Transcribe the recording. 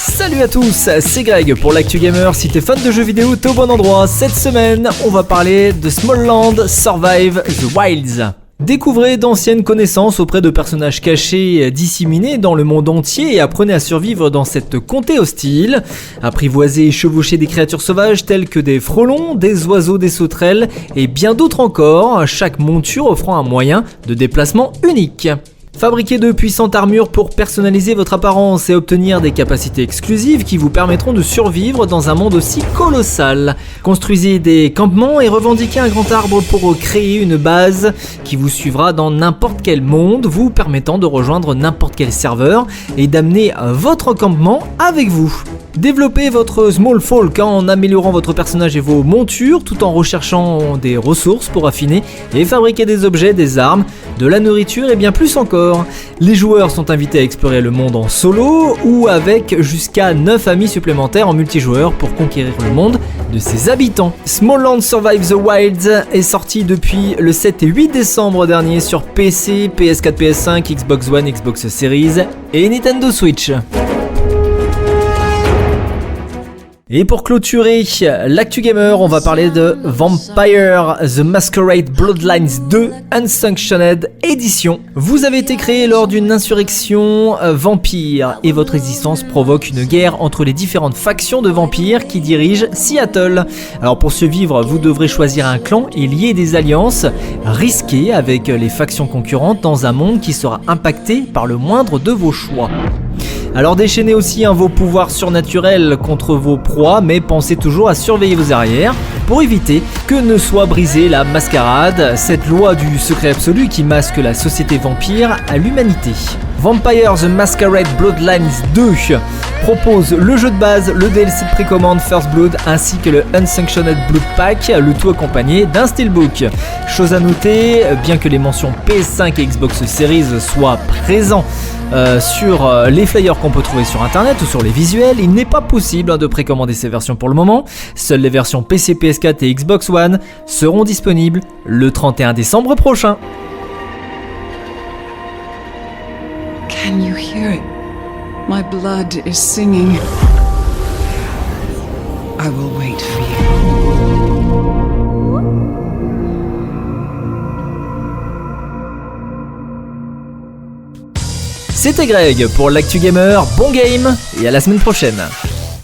Salut à tous, c'est Greg pour l'Actu Gamer. Si t'es fan de jeux vidéo, t'es au bon endroit. Cette semaine, on va parler de Smalland Survive the Wilds. Découvrez d'anciennes connaissances auprès de personnages cachés disséminés dans le monde entier et apprenez à survivre dans cette contrée hostile. Apprivoisez et chevauchez des créatures sauvages telles que des frelons, des oiseaux, des sauterelles et bien d'autres encore, chaque monture offrant un moyen de déplacement unique. Fabriquez de puissantes armures pour personnaliser votre apparence et obtenir des capacités exclusives qui vous permettront de survivre dans un monde aussi colossal. Construisez des campements et revendiquez un grand arbre pour créer une base qui vous suivra dans n'importe quel monde, vous permettant de rejoindre n'importe quel serveur et d'amener votre campement avec vous. Développez votre Small Folk en améliorant votre personnage et vos montures tout en recherchant des ressources pour affiner et fabriquer des objets, des armes, de la nourriture et bien plus encore. Les joueurs sont invités à explorer le monde en solo ou avec jusqu'à 9 amis supplémentaires en multijoueur pour conquérir le monde de ses habitants. Smalland Survive the Wilds est sorti depuis le 7 et 8 décembre dernier sur PC, PS4, PS5, Xbox One, Xbox Series et Nintendo Switch. Et pour clôturer l'Actu Gamer, on va parler de Vampire the Masquerade Bloodlines 2 Unsanctioned Edition. Vous avez été créé lors d'une insurrection vampire et votre existence provoque une guerre entre les différentes factions de vampires qui dirigent Seattle. Alors pour survivre, vous devrez choisir un clan et lier des alliances risquées avec les factions concurrentes dans un monde qui sera impacté par le moindre de vos choix. Alors déchaînez aussi vos pouvoirs surnaturels contre vos proies, mais pensez toujours à surveiller vos arrières pour éviter que ne soit brisée la mascarade, cette loi du secret absolu qui masque la société vampire à l'humanité. Vampire the Masquerade Bloodlines 2 propose le jeu de base, le DLC de précommande First Blood ainsi que le Unsanctioned Blood Pack, le tout accompagné d'un steelbook. Chose à noter, bien que les mentions PS5 et Xbox Series soient présents sur les flyers qu'on peut trouver sur internet ou sur les visuels, il n'est pas possible de précommander ces versions pour le moment. Seules les versions PC, PS4 et Xbox One seront disponibles le 31 décembre prochain. Can you hear it? My blood is singing. I will wait for you. C'était Greg pour l'Actu Gamer, bon game et à la semaine prochaine.